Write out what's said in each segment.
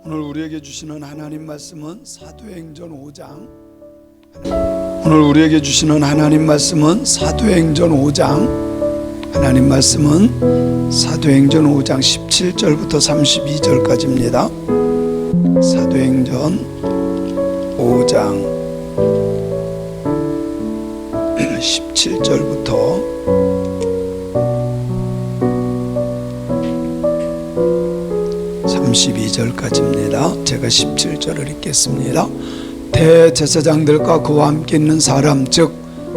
오늘 우리에게 주시는 하나님 말씀은 사도행전 5장. 오늘 우리에게 주시는 하나님 말씀은 사도행전 5장. 하나님 말씀은 사도행전 5장 17절부터 32절까지입니다. 사도행전 5장 17절부터 32절까지입니다. 제가 17절을 읽겠습니다. 대제사장들과 그와 함께 있는 사람 즉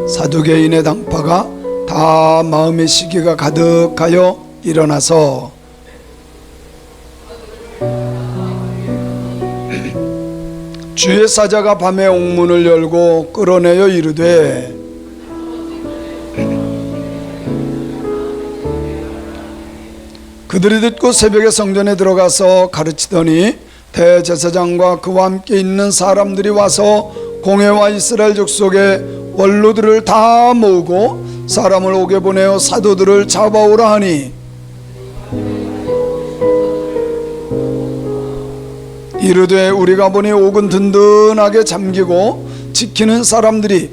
사두개인의 당파가 다 마음의 시기가 가득하여 일어나서 주의 사자가 밤에 옥문을 열고 끌어내어 이르되 그들이 듣고 새벽에 성전에 들어가서 가르치더니 대제사장과 그와 함께 있는 사람들이 와서 공회와 이스라엘 족속의 원로들을 다 모으고 사람을 옥에 보내어 사도들을 잡아오라 하니 이르되 우리가 보니 옥은 든든하게 잠기고 지키는 사람들이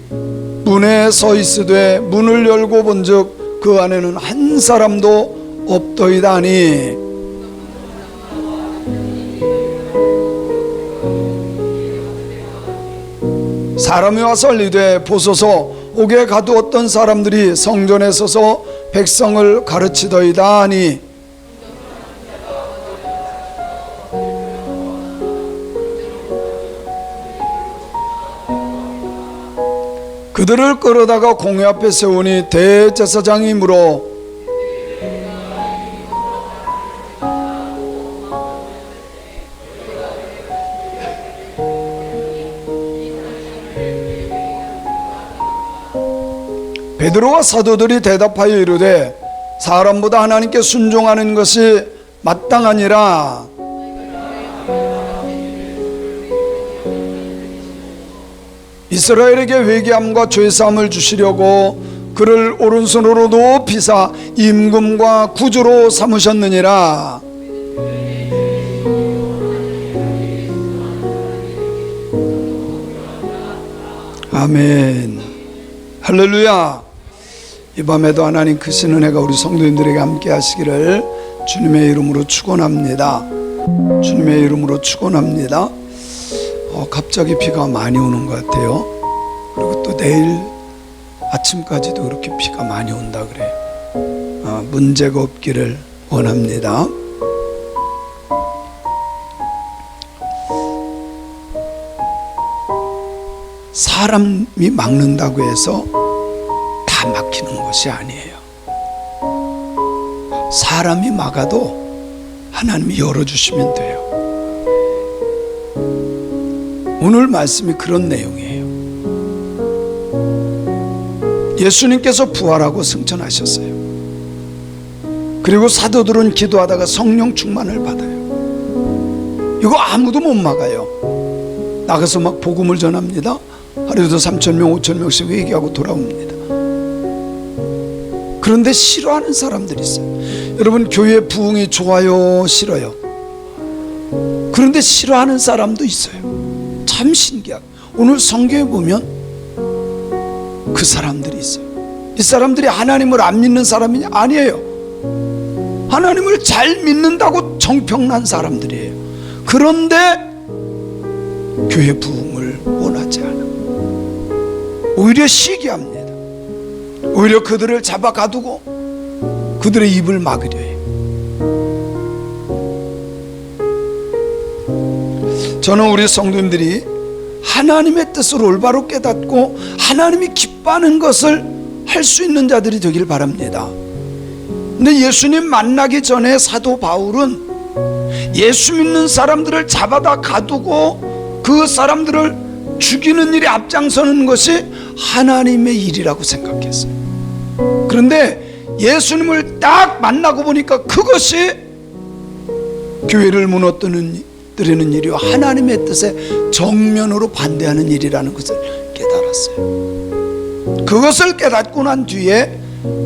문에 서 있으되 문을 열고 본즉 그 안에는 한 사람도 없더이다 하니 사람이 와서 알리되 보소서 옥에 가두었던 사람들이 성전에 서서 백성을 가르치더이다 하니 그들을 끌어다가 공회 앞에 세우니 대제사장이 물어 베드로와 사도들이 대답하여 이르되 사람보다 하나님께 순종하는 것이 마땅하니라. 이스라엘에게 회개함과 죄사함을 주시려고 그를 오른손으로 높이사 임금과 구주로 삼으셨느니라. 아멘. 할렐루야. 이 밤에도 하나님 크신 은혜가 우리 성도님들에게 함께 하시기를 주님의 이름으로 축원합니다. 주님의 이름으로 축원합니다. 갑자기 비가 많이 오는 것 같아요. 그리고 또 내일 아침까지도 그렇게 비가 많이 온다 그래요. 문제가 없기를 원합니다. 사람이 막는다고 해서 다 막히는 것이 아니에요. 사람이 막아도 하나님이 열어주시면 돼요. 오늘 말씀이 그런 내용이에요. 예수님께서 부활하고 승천하셨어요. 그리고 사도들은 기도하다가 성령 충만을 받아요. 이거 아무도 못 막아요. 나가서 막 복음을 전합니다. 하루에도 3,000명 5,000명씩 회개하고 돌아옵니다. 그런데 싫어하는 사람들이 있어요. 여러분 교회 부흥이 좋아요 싫어요? 그런데 싫어하는 사람도 있어요. 참 신기하고 오늘 성경에 보면 그 사람들이 있어요. 이 사람들이 하나님을 안 믿는 사람이 아니에요. 하나님을 잘 믿는다고 정평난 사람들이에요. 그런데 교회 부흥을 원하지 않아. 오히려 시기합니다. 오히려 그들을 잡아 가두고 그들의 입을 막으려 해요. 저는 우리 성도님들이 하나님의 뜻을 올바로 깨닫고 하나님이 기뻐하는 것을 할 수 있는 자들이 되길 바랍니다. 근데 예수님 만나기 전에 사도 바울은 예수 믿는 사람들을 잡아다 가두고 그 사람들을 죽이는 일에 앞장서는 것이 하나님의 일이라고 생각했어요. 그런데 예수님을 딱 만나고 보니까 그것이 교회를 무너뜨리는 일이요 하나님의 뜻에 정면으로 반대하는 일이라는 것을 깨달았어요. 그것을 깨닫고 난 뒤에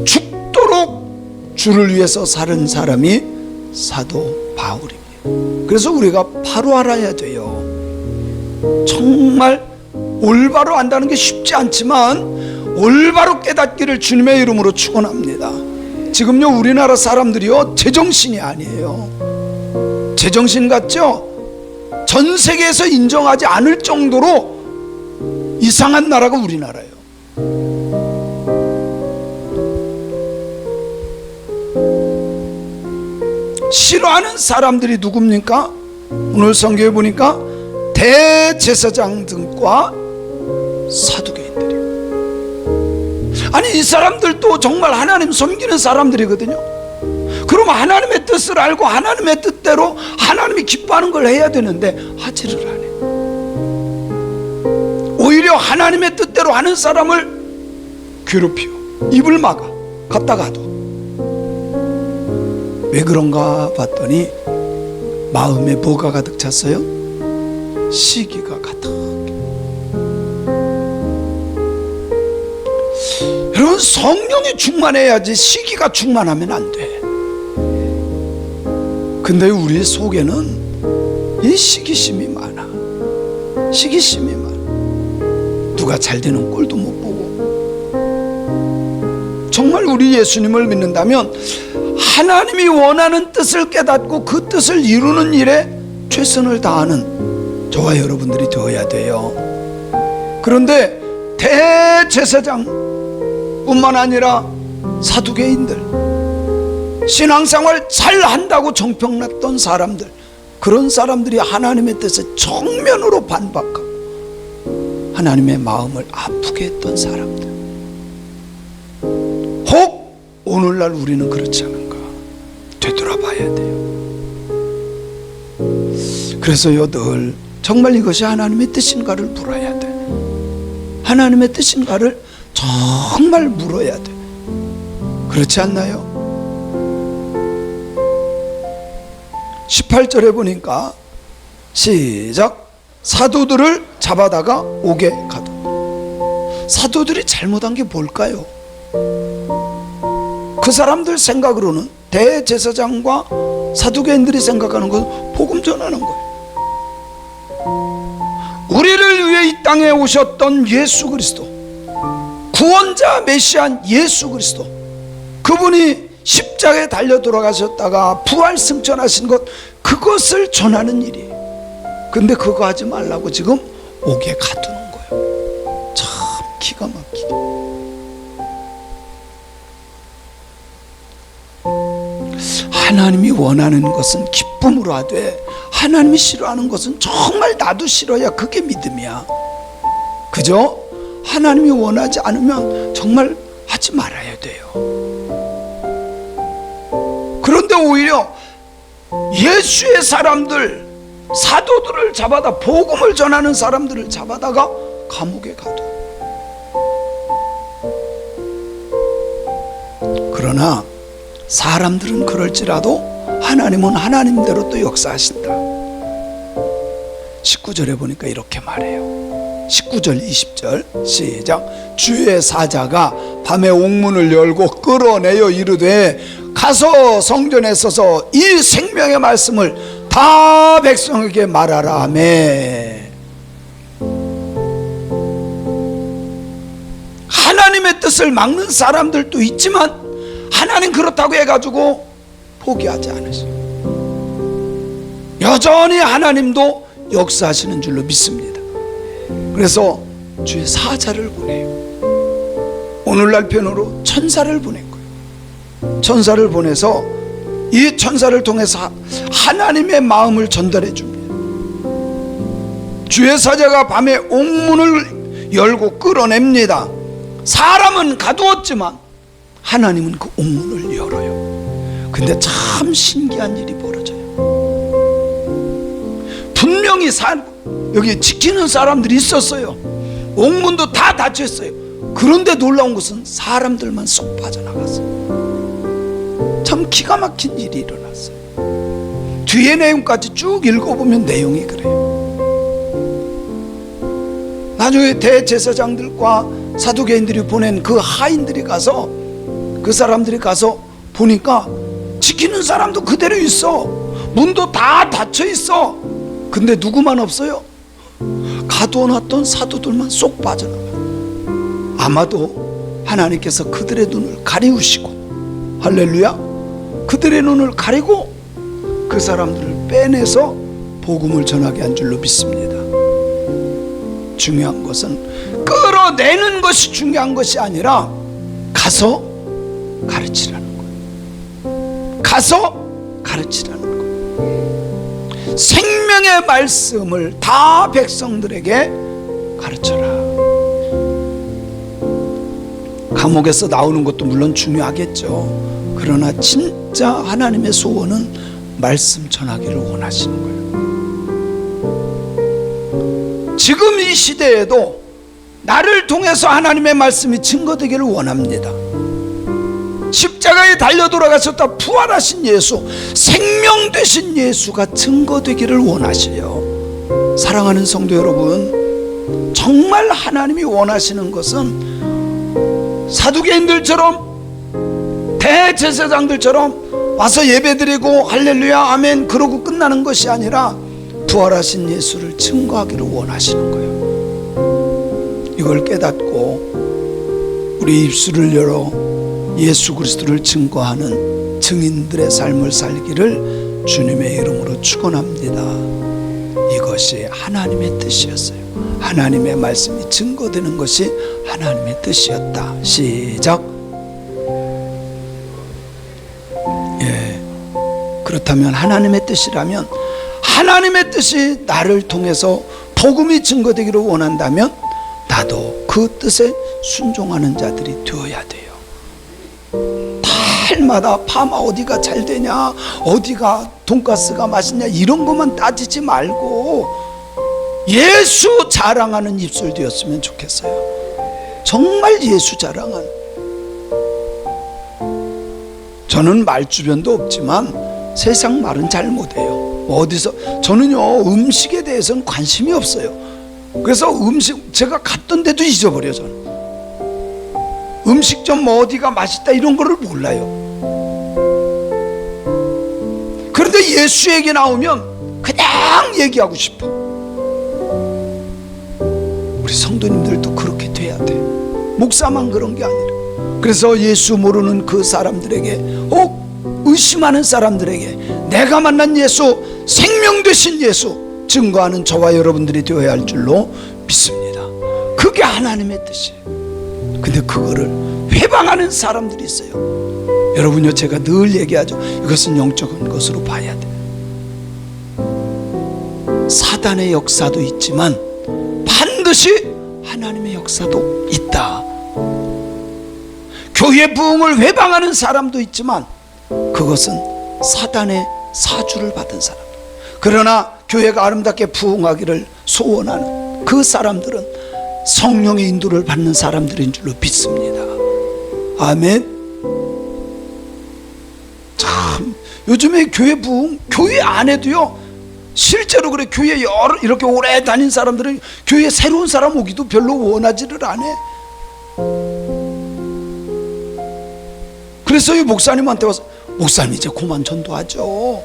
죽도록 주를 위해서 살은 사람이 사도 바울입니다. 그래서 우리가 바로 알아야 돼요. 정말 올바로 안다는 게 쉽지 않지만 올바로 깨닫기를 주님의 이름으로 축원합니다. 지금요 우리나라 사람들이요 제정신이 아니에요. 제정신 같죠? 전 세계에서 인정하지 않을 정도로 이상한 나라가 우리나라예요. 싫어하는 사람들이 누굽니까? 오늘 성경에 보니까 대제사장 등과 사두개인들이요. 아니 이 사람들도 정말 하나님 섬기는 사람들이거든요. 그럼 하나님의 뜻을 알고 하나님의 뜻대로 하나님이 기뻐하는 걸 해야 되는데 하지를 않아요. 오히려 하나님의 뜻대로 하는 사람을 괴롭히고 입을 막아 갔다가도. 왜 그런가 봤더니 마음에 뭐가 가득 찼어요? 시기가 가득. 여러분 성령이 충만해야지 시기가 충만하면 안 돼. 근데 우리 속에는 이 시기심이 많아. 시기심이 많아. 누가 잘 되는 꼴도 못 보고. 정말 우리 예수님을 믿는다면 하나님이 원하는 뜻을 깨닫고 그 뜻을 이루는 일에 최선을 다하는 저와 여러분들이 되어야 돼요. 그런데 대제사장 뿐만 아니라 사두개인들, 신앙생활 잘 한다고 정평났던 사람들, 그런 사람들이 하나님의 뜻에 정면으로 반박하고 하나님의 마음을 아프게 했던 사람들. 혹 오늘날 우리는 그렇지 않은가 되돌아봐야 돼요. 그래서요 늘 정말 이것이 하나님의 뜻인가를 물어야 돼. 하나님의 뜻인가를 정말 물어야 돼. 그렇지 않나요? 18절에 보니까 시작. 사도들을 잡아다가 옥에 가둬. 사도들이 잘못한 게 뭘까요? 그 사람들 생각으로는 대제사장과 사두개인들이 생각하는 것은 복음 전하는 거예요. 우리를 위해 이 땅에 오셨던 예수 그리스도, 구원자 메시안 예수 그리스도, 그분이 십자가에 달려 돌아가셨다가 부활 승천하신 것, 그것을 전하는 일이에요. 근데 그거 하지 말라고 지금 옥에 가두는 거예요. 참 기가 막히게. 하나님이 원하는 것은 기쁨으로 하되 하나님이 싫어하는 것은 정말 나도 싫어야 그게 믿음이야. 그죠? 하나님이 원하지 않으면 정말 하지 말아야 돼요. 그런데 오히려 예수의 사람들, 사도들을 잡아다, 복음을 전하는 사람들을 잡아다가 감옥에 가둬. 그러나 사람들은 그럴지라도 하나님은 하나님대로 또 역사하신다. 19절에 보니까 이렇게 말해요. 19절 20절 시작. 주의 사자가 밤에 옥문을 열고 끌어내어 이르되 가서 성전에 서서 이 생명의 말씀을 다 백성에게 말하라 하며. 하나님의 뜻을 막는 사람들도 있지만 하나님 그렇다고 해가지고 포기하지 않으셔요. 여전히 하나님도 역사하시는 줄로 믿습니다. 그래서 주의 사자를 보내요. 오늘날 표현으로 천사를 보낸 거예요. 천사를 보내서 이 천사를 통해서 하나님의 마음을 전달해 줍니다. 주의 사자가 밤에 옥문을 열고 끌어냅니다. 사람은 가두었지만 하나님은 그 옥문을 열어요. 근데 참 신기한 일이 벌어져요. 분명히 여기 지키는 사람들이 있었어요. 옥문도 다 닫혔어요. 그런데 놀라운 것은 사람들만 쏙 빠져나갔어요. 참 기가 막힌 일이 일어났어요. 뒤에 내용까지 쭉 읽어보면 내용이 그래요. 나중에 대제사장들과 사두개인들이 보낸 그 하인들이 가서, 그 사람들이 가서 보니까 지키는 사람도 그대로 있어. 문도 다 닫혀 있어. 근데 누구만 없어요? 가두어놨던 사도들만 쏙 빠져나가요. 아마도 하나님께서 그들의 눈을 가리우시고, 할렐루야, 그들의 눈을 가리고 그 사람들을 빼내서 복음을 전하게 한 줄로 믿습니다. 중요한 것은 끌어내는 것이 중요한 것이 아니라 가서 가르치라는 거예요. 가서 가르치라는 거예요. 생명의 말씀을 다 백성들에게 가르쳐라. 감옥에서 나오는 것도 물론 중요하겠죠. 그러나 진짜 하나님의 소원은 말씀 전하기를 원하시는 거예요. 지금 이 시대에도 나를 통해서 하나님의 말씀이 증거되기를 원합니다. 십자가에 달려 돌아가셨다 부활하신 예수, 생명 되신 예수가 증거되기를 원하셔요. 사랑하는 성도 여러분, 정말 하나님이 원하시는 것은 사두개인들처럼, 대제사장들처럼 와서 예배드리고 할렐루야 아멘 그러고 끝나는 것이 아니라 부활하신 예수를 증거하기를 원하시는 거예요. 이걸 깨닫고 우리 입술을 열어 예수 그리스도를 증거하는 증인들의 삶을 살기를 주님의 이름으로 축원합니다. 이것이 하나님의 뜻이었어요. 하나님의 말씀이 증거되는 것이 하나님의 뜻이었다. 시작. 그렇다면 하나님의 뜻이라면, 하나님의 뜻이 나를 통해서 복음이 증거되기를 원한다면 나도 그 뜻에 순종하는 자들이 되어야 돼요. 달마다 파마 어디가 잘 되냐, 어디가 돈가스가 맛있냐 이런 것만 따지지 말고 예수 자랑하는 입술 되었으면 좋겠어요. 정말 예수 자랑한. 저는 말주변도 없지만 세상 말은 잘 못해요. 어디서, 저는요 음식에 대해서는 관심이 없어요. 그래서 음식 제가 갔던 데도 잊어버려요. 저는 음식점 뭐 어디가 맛있다 이런 거를 몰라요. 그런데 예수 얘기 나오면 그냥 얘기하고 싶어. 우리 성도님들도 그렇게 돼야 돼. 목사만 그런 게 아니라. 그래서 예수 모르는 그 사람들에게, 의심하는 사람들에게 내가 만난 예수, 생명 되신 예수 증거하는 저와 여러분들이 되어야 할 줄로 믿습니다. 그게 하나님의 뜻이에요. 근데 그거를 회방하는 사람들이 있어요. 여러분요, 제가 늘 얘기하죠. 이것은 영적인 것으로 봐야 돼. 사단의 역사도 있지만 반드시 하나님의 역사도 있다. 교회 부흥을 회방하는 사람도 있지만 그것은 사단의 사주를 받은 사람. 그러나 교회가 아름답게 부흥하기를 소원하는 그 사람들은 성령의 인도를 받는 사람들인 줄로 믿습니다. 아멘. 참 요즘에 교회 부흥, 교회 안에도요 실제로 그래. 교회 이렇게 오래 다닌 사람들은 교회 새로운 사람 오기도 별로 원하지를 않아. 그래서 이 목사님한테 와서, 목사님 이제 그만 전도하죠.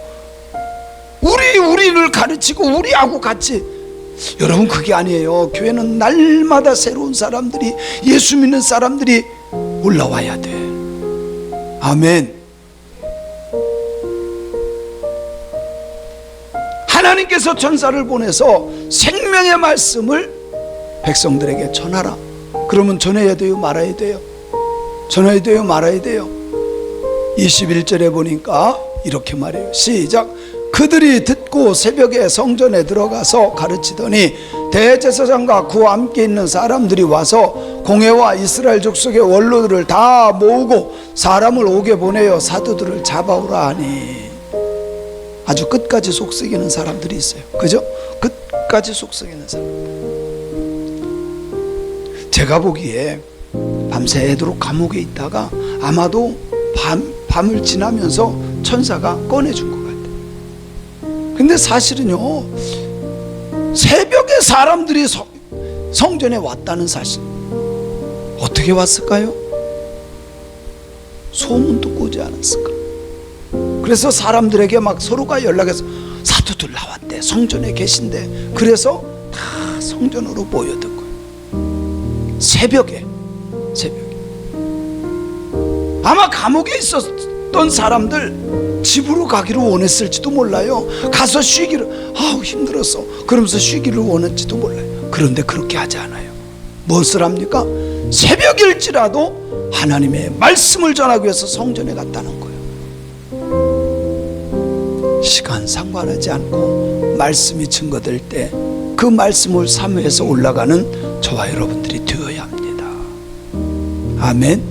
우리를 가르치고 우리하고 같이. 여러분 그게 아니에요. 교회는 날마다 새로운 사람들이, 예수 믿는 사람들이 올라와야 돼. 아멘. 하나님께서 천사를 보내서 생명의 말씀을 백성들에게 전하라. 그러면 전해야 돼요, 말아야 돼요? 전해야 돼요, 말아야 돼요? 21절에 보니까 이렇게 말해요. 시작. 그들이 듣고 새벽에 성전에 들어가서 가르치더니 대제사장과 그와 함께 있는 사람들이 와서 공회와 이스라엘 족속의 원로들을 다 모으고 사람을 오게 보내어 사도들을 잡아오라 하니. 아주 끝까지 속썩이는 사람들이 있어요. 그죠? 끝까지 속썩이는 사람. 제가 보기에 밤새도록 감옥에 있다가 아마도 밤을 지나면서 천사가 꺼내준 것 같아요. 근데 사실은요, 새벽에 사람들이 성전에 왔다는 사실. 어떻게 왔을까요? 소문 듣고 오지 않았을까? 그래서 사람들에게 막 서로가 연락해서 사도들 나왔대, 성전에 계신대. 그래서 다 성전으로 모여든 거예요. 새벽에 아마 감옥에 있었던 사람들 집으로 가기를 원했을지도 몰라요. 가서 쉬기를, 아우 힘들었어 그러면서 쉬기를 원했지도 몰라요. 그런데 그렇게 하지 않아요. 무엇을 합니까? 새벽일지라도 하나님의 말씀을 전하기 위해서 성전에 갔다는 거예요. 시간 상관하지 않고 말씀이 증거될 때 그 말씀을 사모해서 올라가는 저와 여러분들이 되어야 합니다. 아멘.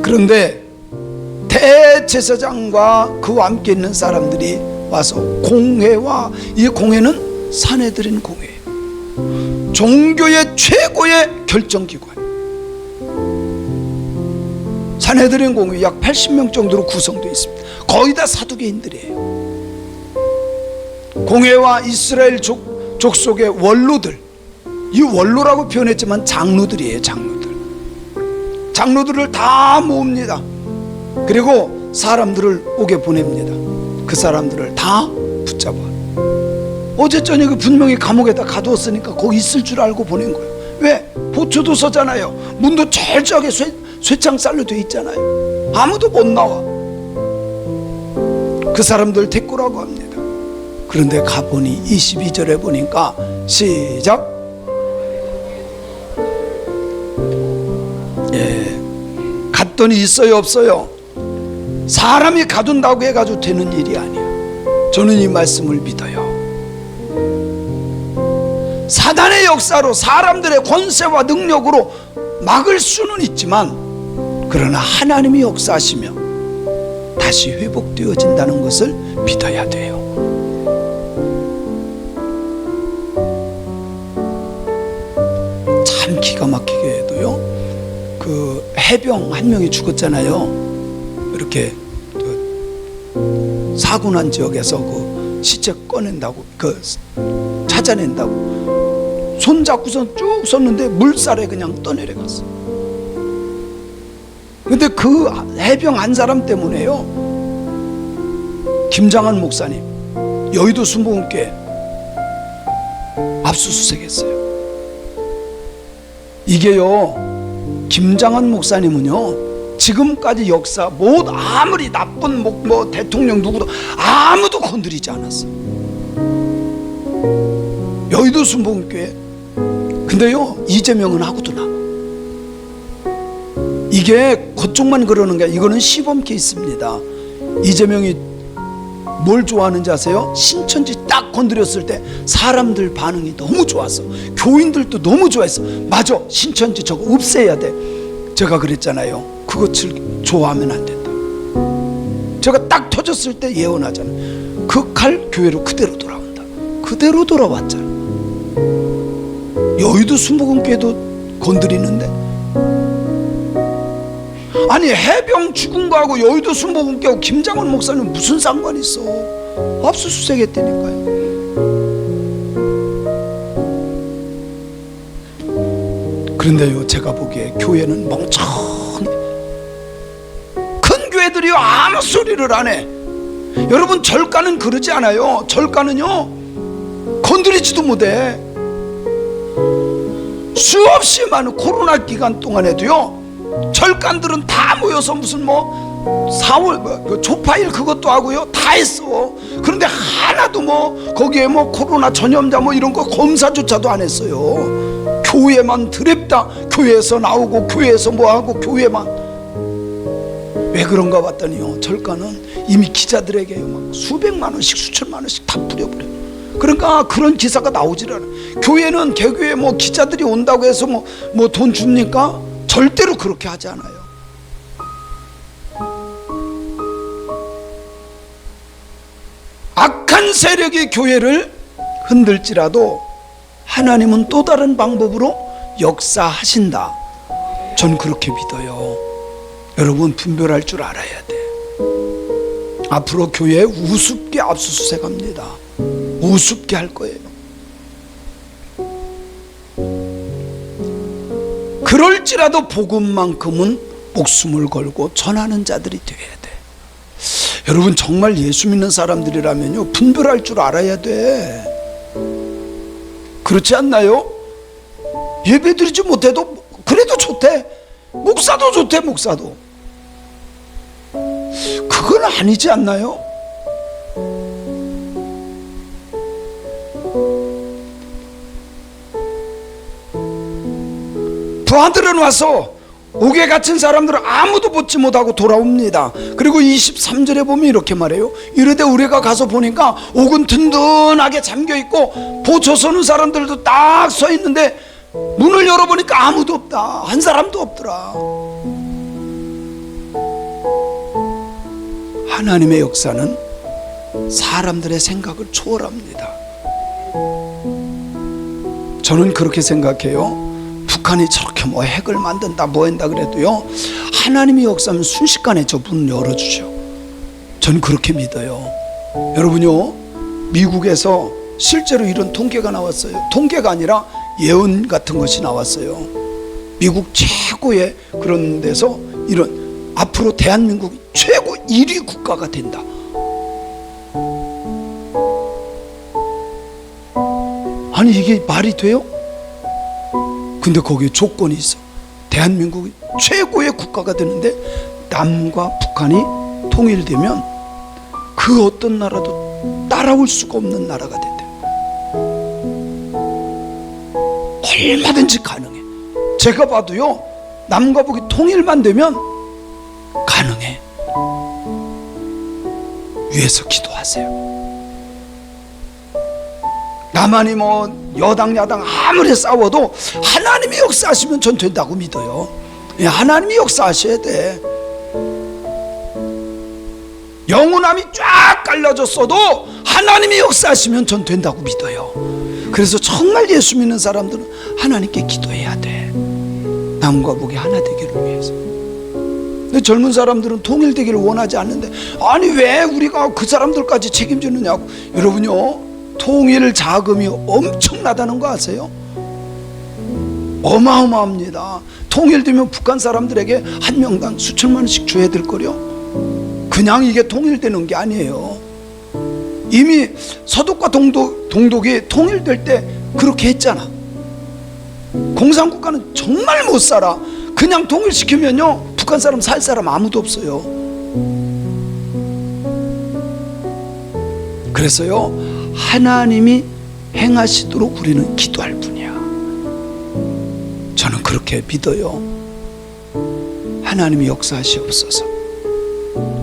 그런데 대제사장과 그와 함께 있는 사람들이 와서 공회와, 이 공회는 산헤드린 공회예요. 종교의 최고의 결정기관. 산헤드린 공회 약 80명 정도로 구성되어 있습니다. 거의 다 사두개인들이에요. 공회와 이스라엘 족속의 원로들, 이 원로라고 표현했지만 장로들이에요. 장로들을 다 모읍니다. 그리고 사람들을 오게 보냅니다. 그 사람들을 다 붙잡아. 어제 저녁에 분명히 감옥에다 가두었으니까 거기 있을 줄 알고 보낸 거예요. 왜? 보초도 서잖아요. 문도 철저하게 쇠창살로 돼 있잖아요. 아무도 못 나와. 그 사람들 데리고라고 합니다. 그런데 가보니 22절에 보니까 시작. 갔더니 있어요 없어요? 사람이 가둔다고 해가지고 되는 일이 아니야. 저는 이 말씀을 믿어요. 사단의 역사로 사람들의 권세와 능력으로 막을 수는 있지만, 그러나 하나님이 역사하시며 다시 회복되어진다는 것을 믿어야 돼요. 참 기가 막히게도요, 그 해병 한 명이 죽었잖아요. 이렇게 사고 난 지역에서 그 시체 꺼낸다고, 그 찾아낸다고 손잡고선 쭉 섰는데 물살에 그냥 떠내려갔어. 근데 그 해병 한 사람 때문에요, 김장한 목사님 여의도 순복음교회 압수수색했어요. 이게요, 김장한 목사님은요 지금까지 역사 아무리 나쁜 뭐 대통령 누구도 아무도 건드리지 않았어. 여의도 순복음교회. 근데요 이재명은 하고도 남아. 이게 그쪽만 그러는 게 아니라 이거는 시범 케이스입니다. 이재명이 뭘 좋아하는지 아세요? 신천지 딱 건드렸을 때 사람들 반응이 너무 좋았어. 교인들도 너무 좋아했어. 맞아, 신천지 저거 없애야 돼. 제가 그랬잖아요. 그것을 좋아하면 안 된다. 제가 딱 터졌을 때 예언하잖아. 그 칼 교회로 그대로 돌아온다. 그대로 돌아왔잖아. 여의도 순복음교회도 건드리는데, 아니 해병 죽은 거하고 여의도 순복음교회하고 김장원 목사님 무슨 상관이 있어? 압수수색했다니까요. 그런데요, 제가 보기에 교회는 멍청해. 큰 교회들이요 아무 소리를 안 해. 여러분, 절간은 그러지 않아요. 절간은요 건드리지도 못해. 수없이 많은 코로나 기간 동안에도요 절간들은 다 모여서 무슨 4월 조파일 그것도 하고요 다 했어. 그런데 하나도 거기에 코로나 전염자 이런 거 검사조차도 안 했어요. 교회만 드립다. 교회에서 나오고 교회에서 하고 교회만. 왜 그런가 봤더니요, 절간은 이미 기자들에게 수백만 원씩 수천만 원씩 다 뿌려버려. 그러니까 그런 기사가 나오질 않아. 교회는 개교에 기자들이 온다고 해서 돈 줍니까? 절대로 그렇게 하지 않아요. 악한 세력이 교회를 흔들지라도 하나님은 또 다른 방법으로 역사하신다. 전 그렇게 믿어요. 여러분, 분별할 줄 알아야 돼. 앞으로 교회에 우습게 압수수색합니다. 우습게 할 거예요. 그럴지라도 복음만큼은 목숨을 걸고 전하는 자들이 되어야 돼. 여러분, 정말 예수 믿는 사람들이라면요, 분별할 줄 알아야 돼. 그렇지 않나요? 예배드리지 못해도 그래도 좋대. 목사도 좋대. 목사도. 그건 아니지 않나요? 부하들은 와서 옥에 갇힌 사람들을 아무도 벗지 못하고 돌아옵니다. 그리고 23절에 보면 이렇게 말해요. 이르되 우리가 가서 보니까 옥은 든든하게 잠겨있고 보초 서는 사람들도 딱 서 있는데 문을 열어보니까 아무도 없다. 한 사람도 없더라. 하나님의 역사는 사람들의 생각을 초월합니다. 저는 그렇게 생각해요. 북한이 저렇게 뭐 핵을 만든다 뭐 한다 그래도요, 하나님의 역사는 순식간에 저 문을 열어주죠. 저는 그렇게 믿어요. 여러분요, 미국에서 실제로 이런 통계가 나왔어요. 통계가 아니라 예언 같은 것이 나왔어요. 미국 최고의 그런 데서 이런, 앞으로 대한민국이 최고 1위 국가가 된다. 아니, 이게 말이 돼요? 근데 거기에 조건이 있어. 대한민국이 최고의 국가가 되는데 남과 북한이 통일되면 그 어떤 나라도 따라올 수가 없는 나라가 된대. 얼마든지 가능해. 제가 봐도요, 남과 북이 통일만 되면 가능해. 위에서 기도하세요. 남한이 뭐 여당 야당 아무리 싸워도 하나님이 역사하시면 전 된다고 믿어요. 하나님이 역사하셔야 돼. 영원함이 쫙 깔려졌어도 하나님이 역사하시면 전 된다고 믿어요. 그래서 정말 예수 믿는 사람들은 하나님께 기도해야 돼. 남과 북이 하나 되기를 위해서. 근데 젊은 사람들은 통일되기를 원하지 않는데, 아니 왜 우리가 그 사람들까지 책임지느냐고. 여러분요, 통일 자금이 엄청나다는 거 아세요? 어마어마합니다. 통일되면 북한 사람들에게 한 명당 수천만 원씩 줘야 될 거려. 그냥 이게 통일되는 게 아니에요. 이미 서독과 동독이 통일될 때 그렇게 했잖아. 공산국가는 정말 못 살아. 그냥 통일시키면요, 북한 사람 살 사람 아무도 없어요. 그래서요, 하나님이 행하시도록 우리는 기도할 뿐이야. 저는 그렇게 믿어요. 하나님이 역사하시옵소서.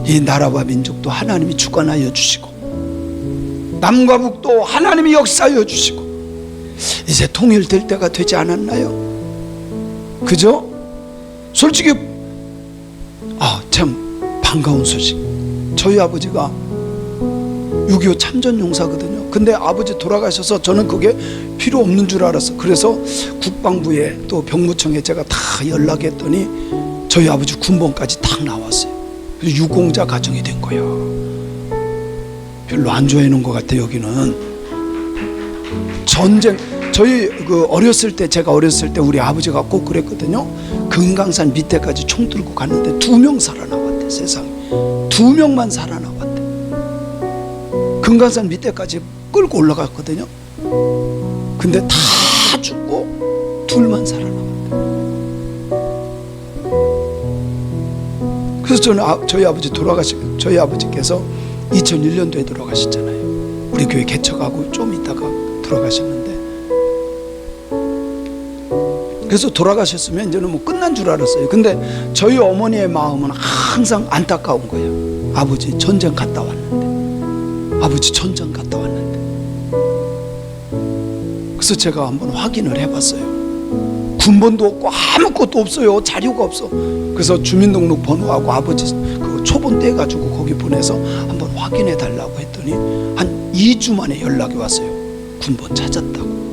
이 나라와 민족도 하나님이 주관하여 주시고, 남과 북도 하나님이 역사하여 주시고, 이제 통일될 때가 되지 않았나요? 그죠? 솔직히 참 반가운 소식. 저희 아버지가 6.25 참전용사거든요. 근데 아버지 돌아가셔서 저는 그게 필요 없는 줄 알았어. 그래서 국방부에 또 병무청에 제가 다 연락했더니 저희 아버지 군번까지 딱 나왔어요. 그래서 유공자 가정이 된 거예요. 별로 안 좋아하는 것 같아. 여기는 전쟁. 저희 어렸을 때, 제가 어렸을 때 우리 아버지가 꼭 그랬거든요. 금강산 밑에까지 총 들고 갔는데 2명 살아나왔대. 세상에 2명만 살아나왔대. 금강산 밑에까지 끌고 올라갔거든요. 근데 다 죽고 둘만 살아남았대. 그래서 저는 저희 아버지께서 2001년도에 돌아가셨잖아요. 우리 교회 개척하고 좀 있다가 돌아가셨는데, 그래서 돌아가셨으면 이제는 뭐 끝난 줄 알았어요. 근데 저희 어머니의 마음은 항상 안타까운 거예요. 아버지 전쟁 갔다 왔는데, 아버지 전쟁 갔다 왔는데. 그래서 제가 한번 확인을 해봤어요. 군번도 없고 아무것도 없어요. 자료가 없어. 그래서 주민등록번호하고 아버지 그 초본 떼가지고 거기 보내서 한번 확인해 달라고 했더니 한 2주 만에 연락이 왔어요. 군번 찾았다고.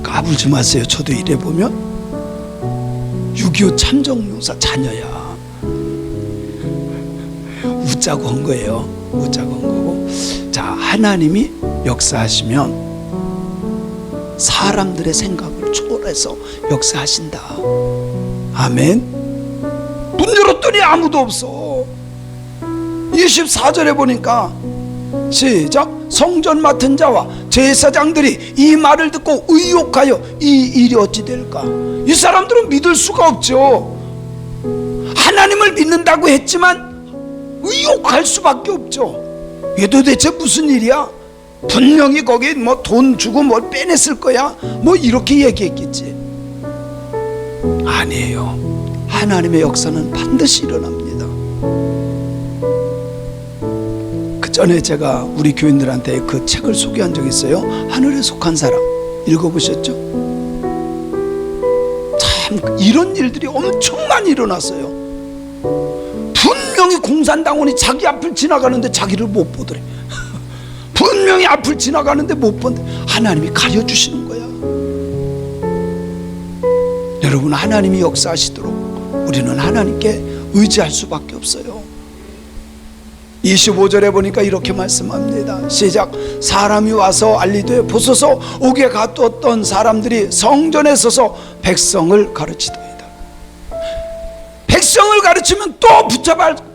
까불지 마세요. 저도 이래 보면 6.25 참전용사 자녀야. 웃자고 한 거예요. 웃자고 한 거고. 자, 하나님이 역사하시면 사람들의 생각을 초월해서 역사하신다. 아멘. 문 열었더니 아무도 없어. 24절에 보니까 시작. 성전 맡은 자와 제사장들이 이 말을 듣고 의혹하여 이 일이 어찌 될까. 이 사람들은 믿을 수가 없죠. 하나님을 믿는다고 했지만 의혹할 수밖에 없죠. 이게 도대체 무슨 일이야? 분명히 거기에 뭐 돈 주고 뭘 빼냈을 거야, 뭐 이렇게 얘기했겠지. 아니에요. 하나님의 역사는 반드시 일어납니다. 그 전에 제가 우리 교인들한테 그 책을 소개한 적이 있어요. 하늘에 속한 사람. 읽어보셨죠? 참 이런 일들이 엄청 많이 일어났어요. 분명히 공산당원이 자기 앞을 지나가는데 자기를 못 보더래. 분명히 앞을 지나가는데 못 본데 하나님이 가려주시는 거야. 여러분, 하나님이 역사하시도록 우리는 하나님께 의지할 수밖에 없어요. 25절에 보니까 이렇게 말씀합니다. 시작. 사람이 와서 알리되 보소서 옥에 가두었던 사람들이 성전에 서서 백성을 가르치더이다. 백성을 가르치면 또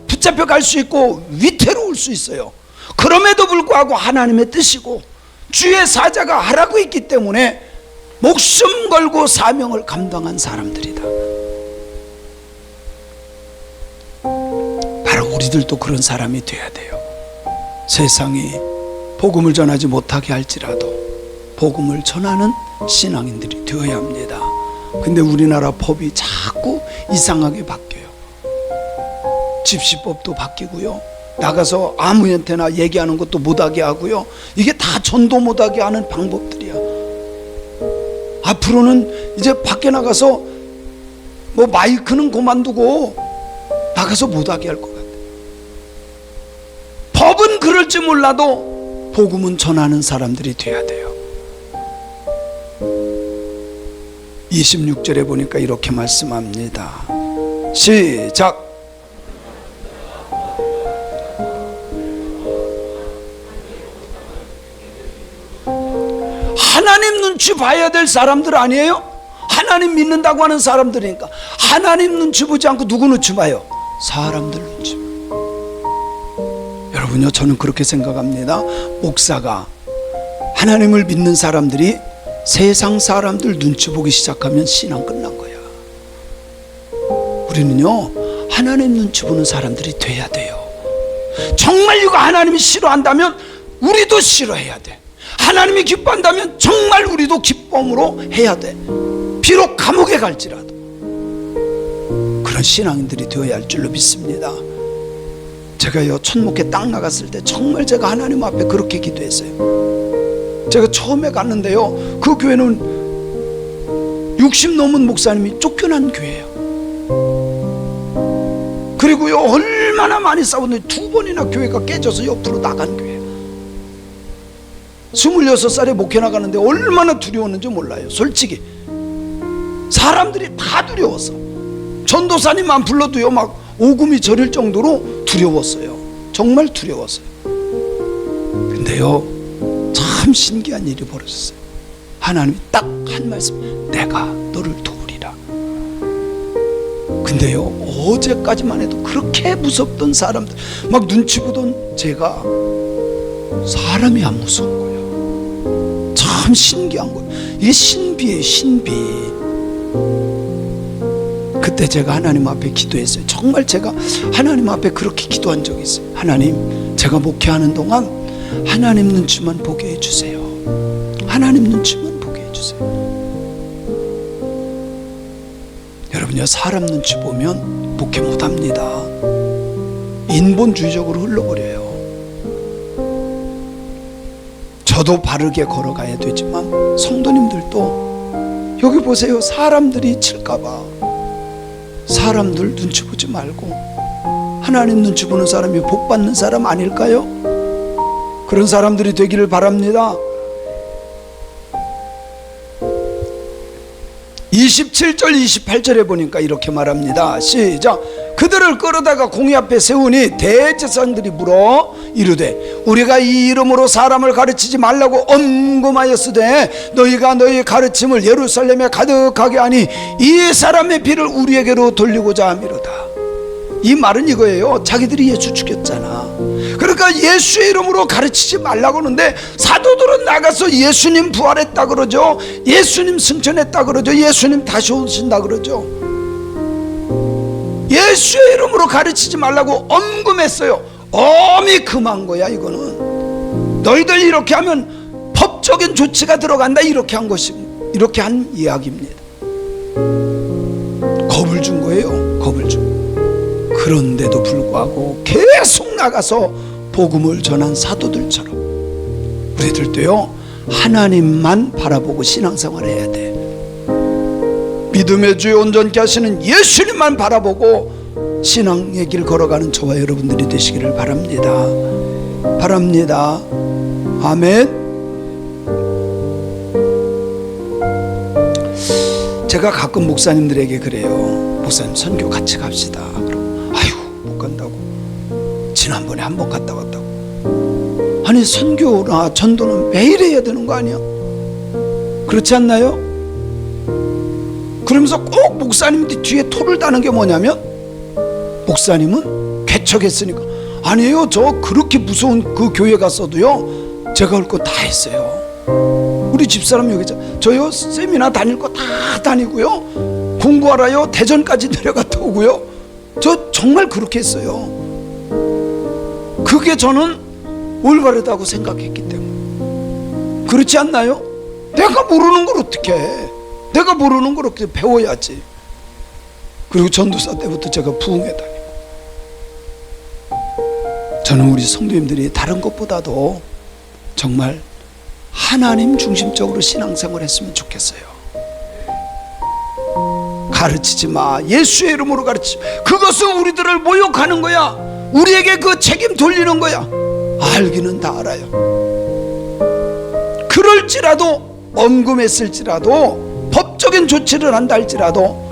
붙잡혀 갈 수 있고 위태로울 수 있어요. 그럼에도 불구하고 하나님의 뜻이고 주의 사자가 하라고 했기 때문에 목숨 걸고 사명을 감당한 사람들이다. 바로 우리들도 그런 사람이 돼야 돼요. 세상이 복음을 전하지 못하게 할지라도 복음을 전하는 신앙인들이 되어야 합니다. 근데 우리나라 법이 자꾸 이상하게 바뀌어요. 집시법도 바뀌고요, 나가서 아무한테나 얘기하는 것도 못하게 하고요. 이게 다 전도 못하게 하는 방법들이야. 앞으로는 이제 밖에 나가서 뭐 마이크는 그만두고 나가서 못하게 할 것 같아. 법은 그럴지 몰라도 복음은 전하는 사람들이 돼야 돼요. 26절에 보니까 이렇게 말씀합니다. 시작. 하나님 눈치 봐야 될 사람들 아니에요? 하나님 믿는다고 하는 사람들이니까 하나님 눈치 보지 않고 누구 눈치 봐요? 사람들 눈치. 여러분요, 저는 그렇게 생각합니다. 목사가 하나님을 믿는 사람들이 세상 사람들 눈치 보기 시작하면 신앙 끝난 거야. 우리는요, 하나님 눈치 보는 사람들이 돼야 돼요. 정말 이거 하나님이 싫어한다면 우리도 싫어해야 돼. 하나님이 기뻐한다면 정말 우리도 기쁨으로 해야 돼. 비록 감옥에 갈지라도. 그런 신앙인들이 되어야 할 줄로 믿습니다. 제가요, 천목회 땅 나갔을 때 정말 제가 하나님 앞에 그렇게 기도했어요. 제가 처음에 갔는데요, 그 교회는 60 넘은 목사님이 쫓겨난 교회예요. 그리고요, 얼마나 많이 싸웠는데 2번이나 교회가 깨져서 옆으로 나간 교회예요. 26살에 목회 나가는데 얼마나 두려웠는지 몰라요. 솔직히 사람들이 다 두려웠어. 전도사님만 불러도요, 막 오금이 저릴 정도로 두려웠어요. 정말 두려웠어요. 근데요, 참 신기한 일이 벌어졌어요. 하나님이 딱 한 말씀, 내가 너를 도우리라. 근데요, 어제까지만 해도 그렇게 무섭던 사람들, 막 눈치 보던 제가 사람이 안 무서운 거예요. 참 신기한 거예요. 이게 신비예요, 신비. 그때 제가 하나님 앞에 기도했어요. 정말 제가 하나님 앞에 그렇게 기도한 적이 있어요. 하나님, 제가 목회하는 동안 하나님 눈치만 보게 해주세요. 하나님 눈치만 보게 해주세요. 여러분요, 사람 눈치 보면 목회 못합니다. 인본주의적으로 흘러버려요. 저도 바르게 걸어가야 되지만 성도님들도 여기 보세요. 사람들이 칠까봐 사람들 눈치 보지 말고 하나님 눈치 보는 사람이 복 받는 사람 아닐까요? 그런 사람들이 되기를 바랍니다. 27절 28절에 보니까 이렇게 말합니다. 시작. 그들을 끌어다가 공의 앞에 세우니 대제사장들이 물어 이르되 우리가 이 이름으로 사람을 가르치지 말라고 엄금하였으되 너희가 너희 가르침을 예루살렘에 가득하게 하니 이 사람의 피를 우리에게로 돌리고자 함이로다. 이 말은 이거예요. 자기들이 예수 죽였잖아. 그러니까 예수의 이름으로 가르치지 말라고 하는데, 사도들은 나가서 예수님 부활했다 그러죠. 예수님 승천했다 그러죠. 예수님 다시 오신다 그러죠. 예수의 이름으로 가르치지 말라고 엄금했어요. 엄히 금한 거야. 이거는 너희들 이렇게 하면 법적인 조치가 들어간다, 이렇게 한 것이, 이렇게 한 이야기입니다. 겁을 준 거예요. 겁을 준. 그런데도 불구하고 계속 나가서 복음을 전한 사도들처럼 우리들도요, 하나님만 바라보고 신앙생활을 해야 돼. 믿음의 주에 온전케 하시는 예수님만 바라보고 신앙의 길 걸어가는 저와 여러분들이 되시기를 바랍니다. 바랍니다. 아멘. 제가 가끔 목사님들에게 그래요. 목사님 선교 같이 갑시다. 그럼 아유 못 간다고. 지난번에 한 번 갔다 왔다고. 아니 선교나 전도는 매일 해야 되는 거 아니야? 그렇지 않나요? 그러면서 꼭 목사님들 뒤에 토를 다는 게 뭐냐면, 목사님은 개척했으니까. 아니에요. 저 그렇게 무서운 그 교회 갔어도요, 제가 할 거 다 했어요. 우리 집사람 여기 저요 세미나 다닐 거 다 다니고요, 공부하러요 대전까지 내려갔다 오고요. 저 정말 그렇게 했어요. 그게 저는 올바르다고 생각했기 때문에. 그렇지 않나요? 내가 모르는 걸 어떻게 해? 내가 모르는 걸 어떻게 배워야지. 그리고 전도사 때부터 제가 부흥회 다니고. 저는 우리 성도님들이 다른 것보다도 정말 하나님 중심적으로 신앙생활 했으면 좋겠어요. 가르치지 마. 예수의 이름으로 가르치지 마. 그것은 우리들을 모욕하는 거야. 우리에게 그 책임 돌리는 거야. 알기는 다 알아요. 그럴지라도, 언금했을지라도, 법적인 조치를 한다 할지라도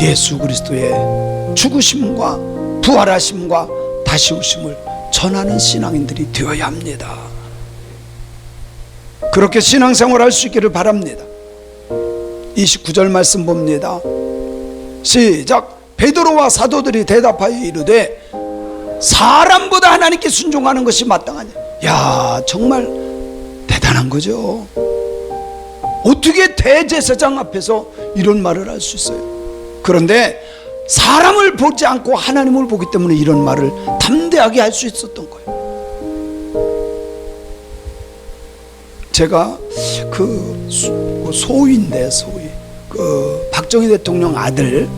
예수 그리스도의 죽으심과 부활하심과 다시 오심을 전하는 신앙인들이 되어야 합니다. 그렇게 신앙생활 할 수 있기를 바랍니다. 29절 말씀 봅니다. 시작. 베드로와 사도들이 대답하여 이르되 사람보다 하나님께 순종하는 것이 마땅하냐. 야, 정말 대단한 거죠. 어떻게 대제사장 앞에서 이런 말을 할 수 있어요? 그런데 사람을 보지 않고 하나님을 보기 때문에 이런 말을 담대하게 할 수 있었던 거예요. 제가 그 소위인데, 소위 그 박정희 대통령 아들을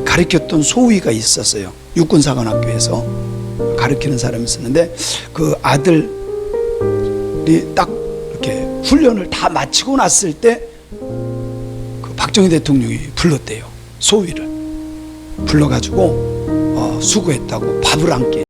가르쳤던 소위가 있었어요. 육군사관학교에서 가르치는 사람이 있었는데, 그 아들이 딱 이렇게 훈련을 다 마치고 났을 때 그 박정희 대통령이 불렀대요. 소위를 불러가지고 수고했다고 밥을 한 끼